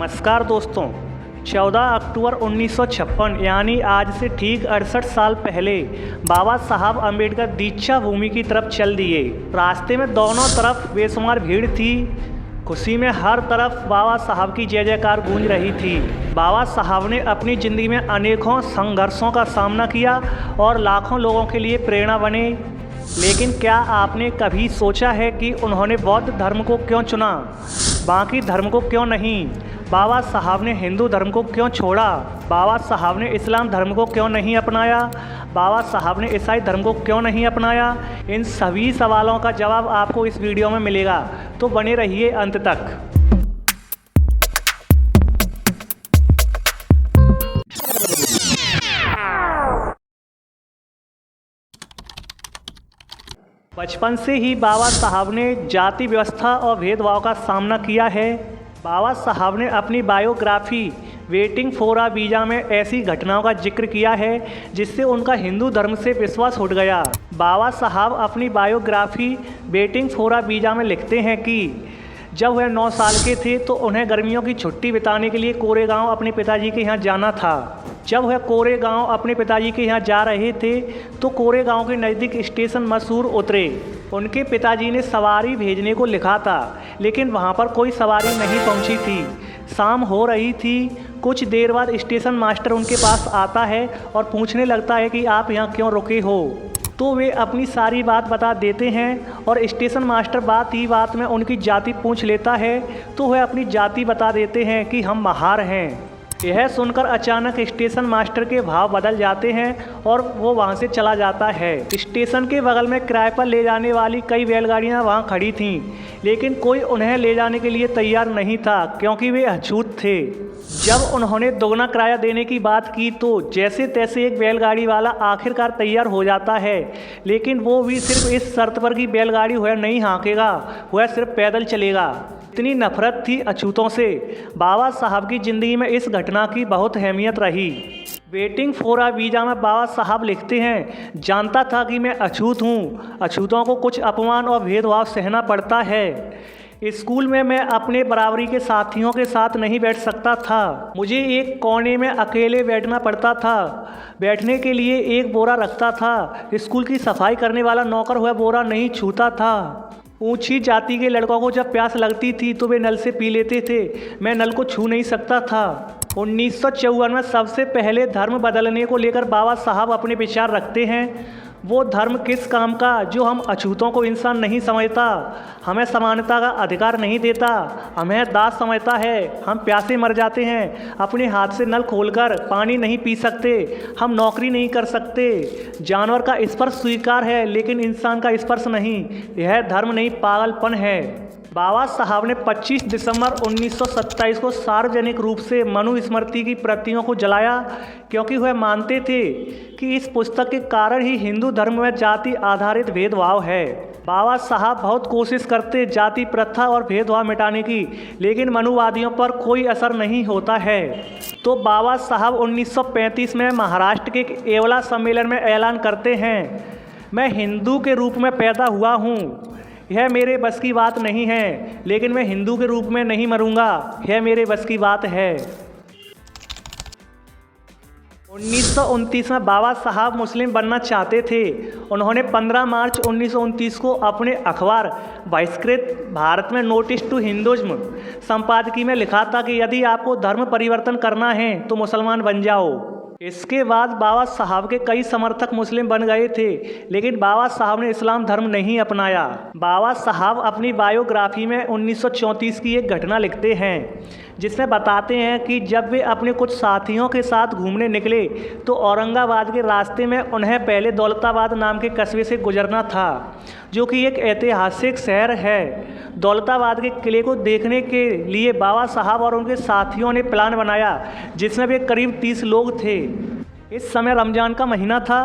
नमस्कार दोस्तों। 14 अक्टूबर 1956 यानी आज से ठीक 68 साल पहले बाबा साहब अम्बेडकर दीक्षा भूमि की तरफ चल दिए। रास्ते में दोनों तरफ बेशुमार भीड़ थी। खुशी में हर तरफ बाबा साहब की जय जयकार गूंज रही थी। बाबा साहब ने अपनी ज़िंदगी में अनेकों संघर्षों का सामना किया और लाखों लोगों के लिए प्रेरणा बने। लेकिन क्या आपने कभी सोचा है कि उन्होंने बौद्ध धर्म को क्यों चुना, बाकी धर्म को क्यों नहीं? बाबा साहब ने हिंदू धर्म को क्यों छोड़ा? बाबा साहब ने इस्लाम धर्म को क्यों नहीं अपनाया? बाबा साहब ने ईसाई धर्म को क्यों नहीं अपनाया? इन सभी सवालों का जवाब आपको इस वीडियो में मिलेगा, तो बने रहिए अंत तक। बचपन से ही बाबा साहब ने जाति व्यवस्था और भेदभाव का सामना किया है। बाबा साहब ने अपनी biography waiting for a visa में ऐसी घटनाओं का जिक्र किया है जिससे उनका हिंदू धर्म से विश्वास उठ गया। बाबा साहब अपनी biography waiting for a visa में लिखते हैं कि जब वह 9 साल के थे तो उन्हें गर्मियों की छुट्टी बिताने के लिए कोरेगांव अपने पिताजी के यहाँ जाना था। जब वह कोरेगांव अपने पिताजी के यहाँ जा रहे थे तो कोरेगांव के नज़दीक स्टेशन मसूर उतरे। उनके पिताजी ने सवारी भेजने को लिखा था, लेकिन वहाँ पर कोई सवारी नहीं पहुँची थी। शाम हो रही थी। कुछ देर बाद स्टेशन मास्टर उनके पास आता है और पूछने लगता है कि आप यहाँ क्यों रुके हो। तो वे अपनी सारी बात बता देते हैं और स्टेशन मास्टर बात ही बात में उनकी जाति पूछ लेता है तो वह अपनी जाति बता देते हैं कि हम महार हैं। यह सुनकर अचानक स्टेशन मास्टर के भाव बदल जाते हैं और वो वहाँ से चला जाता है। स्टेशन के बगल में किराए पर ले जाने वाली कई बैलगाड़ियाँ वहाँ खड़ी थीं, लेकिन कोई उन्हें ले जाने के लिए तैयार नहीं था क्योंकि वे अछूत थे। जब उन्होंने दोगुना किराया देने की बात की तो जैसे तैसे एक बैलगाड़ी वाला आखिरकार तैयार हो जाता है, लेकिन वो भी सिर्फ इस शर्त पर कि बैलगाड़ी वह नहीं हाँकेगा, वह सिर्फ पैदल चलेगा। इतनी नफरत थी अछूतों से। बाबा साहब की ज़िंदगी में इस घटना की बहुत अहमियत रही। वेटिंग फॉर अ वीज़ा में बाबा साहब लिखते हैं, जानता था कि मैं अछूत हूँ। अछूतों को कुछ अपमान और भेदभाव सहना पड़ता है। स्कूल में मैं अपने बराबरी के साथियों के साथ नहीं बैठ सकता था। मुझे एक कोने में अकेले बैठना पड़ता था। बैठने के लिए एक बोरा रखता था। स्कूल की सफाई करने वाला नौकर वह बोरा नहीं छूता था। ऊंची जाति के लड़कों को जब प्यास लगती थी तो वे नल से पी लेते थे, मैं नल को छू नहीं सकता था। 1954 में सबसे पहले धर्म बदलने को लेकर बाबा साहब अपने विचार रखते हैं। वो धर्म किस काम का जो हम अछूतों को इंसान नहीं समझता, हमें समानता का अधिकार नहीं देता, हमें दास समझता है। हम प्यासे मर जाते हैं, अपने हाथ से नल खोलकर पानी नहीं पी सकते, हम नौकरी नहीं कर सकते। जानवर का स्पर्श स्वीकार है लेकिन इंसान का स्पर्श नहीं। यह धर्म नहीं, पागलपन है। बाबा साहब ने 25 दिसंबर 1927 को सार्वजनिक रूप से मनुस्मृति की प्रतियों को जलाया क्योंकि वह मानते थे कि इस पुस्तक के कारण ही हिंदू धर्म में जाति आधारित भेदभाव है। बाबा साहब बहुत कोशिश करते जाति प्रथा और भेदभाव मिटाने की, लेकिन मनुवादियों पर कोई असर नहीं होता है। तो बाबा साहब 1935 में महाराष्ट्र के एवला सम्मेलन में ऐलान करते हैं, मैं हिंदू के रूप में पैदा हुआ हूँ। यह मेरे बस की बात नहीं है, लेकिन मैं हिंदू के रूप में नहीं मरूंगा, यह मेरे बस की बात है। 1929 में बाबा साहब मुस्लिम बनना चाहते थे। उन्होंने 15 मार्च 1929 को अपने अखबार बहिष्कृत भारत में नोटिस टू हिंदुइज्म संपादकीय में लिखा था कि यदि आपको धर्म परिवर्तन करना है तो मुसलमान बन जाओ। इसके बाद बाबा साहब के कई समर्थक मुस्लिम बन गए थे, लेकिन बाबा साहब ने इस्लाम धर्म नहीं अपनाया। बाबा साहब अपनी बायोग्राफी में 1934 की एक घटना लिखते हैं जिसमें बताते हैं कि जब वे अपने कुछ साथियों के साथ घूमने निकले तो औरंगाबाद के रास्ते में उन्हें पहले दौलताबाद नाम के कस्बे से गुजरना था, जो कि एक ऐतिहासिक शहर है। दौलताबाद के किले को देखने के लिए बाबा साहब और उनके साथियों ने प्लान बनाया जिसमें वे करीब 30 लोग थे। इस समय रमज़ान का महीना था।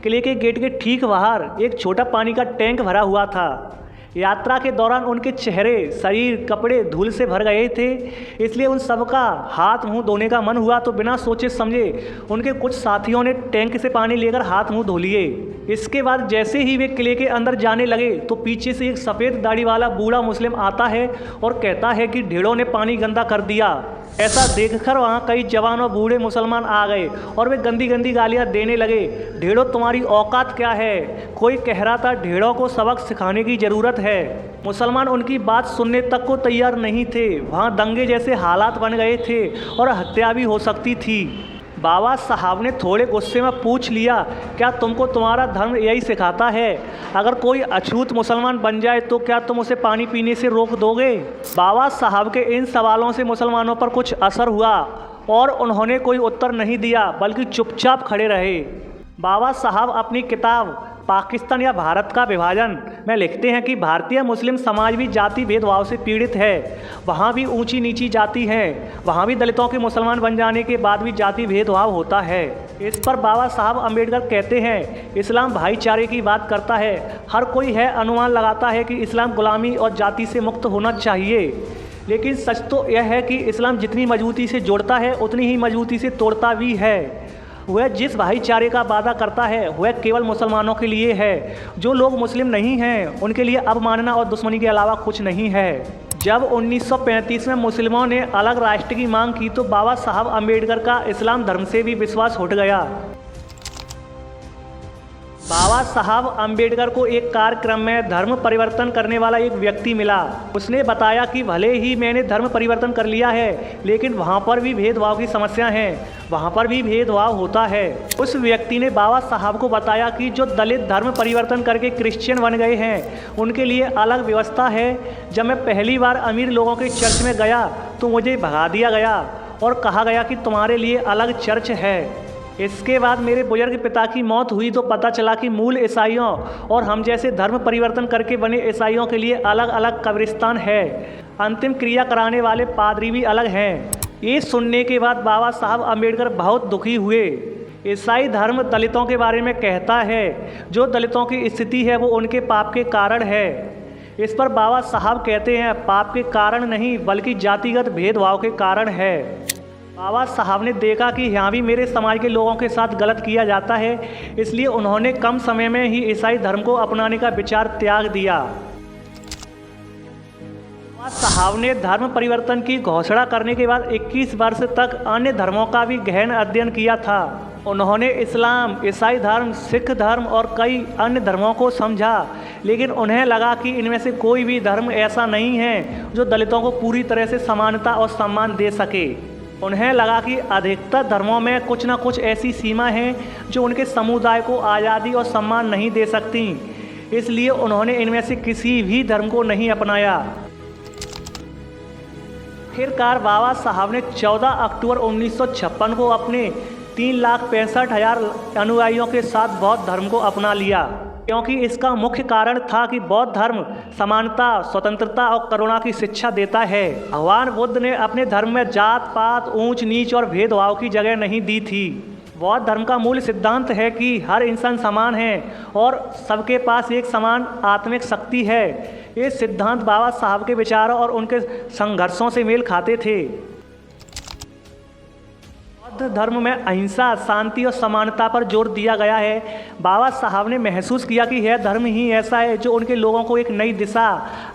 किले के गेट के ठीक बाहर एक छोटा पानी का टैंक भरा हुआ था। यात्रा के दौरान उनके चेहरे, शरीर, कपड़े धूल से भर गए थे, इसलिए उन सबका हाथ मुंह धोने का मन हुआ तो बिना सोचे समझे उनके कुछ साथियों ने टैंक से पानी लेकर हाथ मुंह धो लिए। इसके बाद जैसे ही वे किले के अंदर जाने लगे तो पीछे से एक सफ़ेद दाढ़ी वाला बूढ़ा मुस्लिम आता है और कहता है कि ढेड़ों ने पानी गंदा कर दिया। ऐसा देखकर वहाँ कई जवान और बूढ़े मुसलमान आ गए और वे गंदी गंदी गालियाँ देने लगे। ढेड़ो तुम्हारी औकात क्या है? कोई कह रहा था ढेड़ों को सबक सिखाने की ज़रूरत है। मुसलमान उनकी बात सुनने तक को तैयार नहीं थे। वहाँ दंगे जैसे हालात बन गए थे और हत्या भी हो सकती थी। बाबा साहब ने थोड़े गुस्से में पूछ लिया, क्या तुमको तुम्हारा धर्म यही सिखाता है? अगर कोई अछूत मुसलमान बन जाए तो क्या तुम उसे पानी पीने से रोक दोगे? बाबा साहब के इन सवालों से मुसलमानों पर कुछ असर हुआ और उन्होंने कोई उत्तर नहीं दिया, बल्कि चुपचाप खड़े रहे। बाबा साहब अपनी किताब पाकिस्तान या भारत का विभाजन में लिखते हैं कि भारतीय मुस्लिम समाज भी जाति भेदभाव से पीड़ित है। वहाँ भी ऊंची नीची जाति है। वहाँ भी दलितों के मुसलमान बन जाने के बाद भी जाति भेदभाव होता है। इस पर बाबा साहब अम्बेडकर कहते हैं, इस्लाम भाईचारे की बात करता है। हर कोई है अनुमान लगाता है कि इस्लाम गुलामी और जाति से मुक्त होना चाहिए, लेकिन सच तो यह है कि इस्लाम जितनी मजबूती से जोड़ता है उतनी ही मजबूती से तोड़ता भी है। वह जिस भाईचारे का वादा करता है वह केवल मुसलमानों के लिए है। जो लोग मुस्लिम नहीं हैं उनके लिए अवमानना और दुश्मनी के अलावा कुछ नहीं है। जब 1935 में मुस्लिमों ने अलग राष्ट्र की मांग की तो बाबा साहब अम्बेडकर का इस्लाम धर्म से भी विश्वास उठ गया। बाबा साहब अम्बेडकर को एक कार्यक्रम में धर्म परिवर्तन करने वाला एक व्यक्ति मिला। उसने बताया कि भले ही मैंने धर्म परिवर्तन कर लिया है, लेकिन वहाँ पर भी भेदभाव की समस्या है, वहाँ पर भी भेदभाव होता है। उस व्यक्ति ने बाबा साहब को बताया कि जो दलित धर्म परिवर्तन करके क्रिश्चियन बन गए हैं उनके लिए अलग व्यवस्था है। जब मैं पहली बार अमीर लोगों के चर्च में गया तो मुझे भगा दिया गया और कहा गया कि तुम्हारे लिए अलग चर्च है। इसके बाद मेरे बुजुर्ग पिता की मौत हुई तो पता चला कि मूल ईसाइयों और हम जैसे धर्म परिवर्तन करके बने ईसाइयों के लिए अलग अलग कब्रिस्तान है। अंतिम क्रिया कराने वाले पादरी भी अलग हैं। ये सुनने के बाद बाबा साहब अम्बेडकर बहुत दुखी हुए। ईसाई धर्म दलितों के बारे में कहता है, जो दलितों की स्थिति है वो उनके पाप के कारण है। इस पर बाबा साहब कहते हैं, पाप के कारण नहीं बल्कि जातिगत भेदभाव के कारण है। बाबा साहब ने देखा कि यहाँ भी मेरे समाज के लोगों के साथ गलत किया जाता है, इसलिए उन्होंने कम समय में ही ईसाई धर्म को अपनाने का विचार त्याग दिया। बाबा साहब ने धर्म परिवर्तन की घोषणा करने के बाद 21 वर्ष तक अन्य धर्मों का भी गहन अध्ययन किया था। उन्होंने इस्लाम, ईसाई धर्म, सिख धर्म और कई अन्य धर्मों को समझा, लेकिन उन्हें लगा कि इनमें से कोई भी धर्म ऐसा नहीं है जो दलितों को पूरी तरह से समानता और सम्मान दे सके। उन्हें लगा कि अधिकतर धर्मों में कुछ न कुछ ऐसी सीमा है जो उनके समुदाय को आज़ादी और सम्मान नहीं दे सकती। इसलिए उन्होंने इनमें से किसी भी धर्म को नहीं अपनाया। आखिरकार बाबा साहब ने 14 अक्टूबर 1956 को अपने 3,65,000 अनुयायियों के साथ बौद्ध धर्म को अपना लिया, क्योंकि इसका मुख्य कारण था कि बौद्ध धर्म समानता, स्वतंत्रता और करुणा की शिक्षा देता है। भगवान बुद्ध ने अपने धर्म में जात पात, ऊंच नीच और भेदभाव की जगह नहीं दी थी। बौद्ध धर्म का मूल सिद्धांत है कि हर इंसान समान है और सबके पास एक समान आत्मिक शक्ति है। ये सिद्धांत बाबा साहब के विचारों और उनके संघर्षों से मेल खाते थे। बौद्ध धर्म में अहिंसा, शांति और समानता पर जोर दिया गया है। बाबा साहब ने महसूस किया कि यह धर्म ही ऐसा है जो उनके लोगों को एक नई दिशा,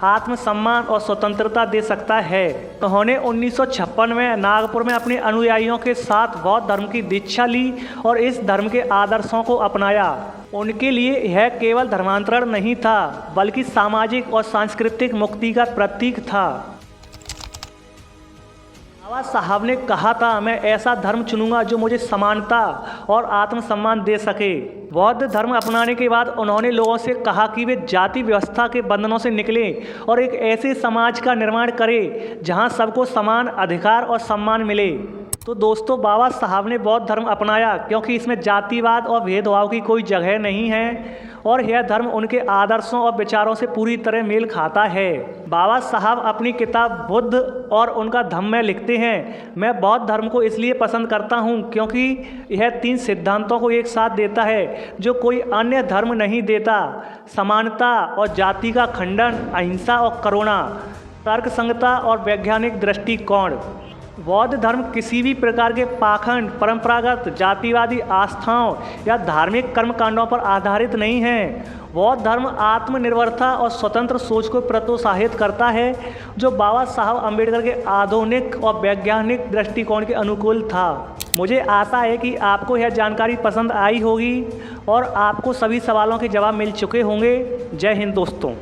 आत्मसम्मान और स्वतंत्रता दे सकता है। उन्होंने 1956 में नागपुर में अपने अनुयायियों के साथ बौद्ध धर्म की दीक्षा ली और इस धर्म के आदर्शों को अपनाया। उनके लिए यह केवल धर्मांतरण नहीं था, बल्कि सामाजिक और सांस्कृतिक मुक्ति का प्रतीक था। बाबा साहब ने कहा था, मैं ऐसा धर्म चुनूंगा जो मुझे समानता और आत्मसम्मान दे सके। बौद्ध धर्म अपनाने के बाद उन्होंने लोगों से कहा कि वे जाति व्यवस्था के बंधनों से निकलें और एक ऐसे समाज का निर्माण करें जहां सबको समान अधिकार और सम्मान मिले। तो दोस्तों, बाबा साहब ने बौद्ध धर्म अपनाया क्योंकि इसमें जातिवाद और भेदभाव की कोई जगह नहीं है और यह धर्म उनके आदर्शों और विचारों से पूरी तरह मेल खाता है। बाबा साहब अपनी किताब बुद्ध और उनका धम्म में लिखते हैं, मैं बौद्ध धर्म को इसलिए पसंद करता हूँ क्योंकि यह 3 सिद्धांतों को एक साथ देता है जो कोई अन्य धर्म नहीं देता: समानता और जाति का खंडन, अहिंसा और करुणा, तर्कसंगता और वैज्ञानिक दृष्टिकोण। बौद्ध धर्म किसी भी प्रकार के पाखंड, परंपरागत, जातिवादी आस्थाओं या धार्मिक कर्मकांडों पर आधारित नहीं है। बौद्ध धर्म आत्मनिर्भरता और स्वतंत्र सोच को प्रोत्साहित करता है, जो बाबा साहब अम्बेडकर के आधुनिक और वैज्ञानिक दृष्टिकोण के अनुकूल था। मुझे आशा है कि आपको यह जानकारी पसंद आई होगी और आपको सभी सवालों के जवाब मिल चुके होंगे। जय हिंद दोस्तों।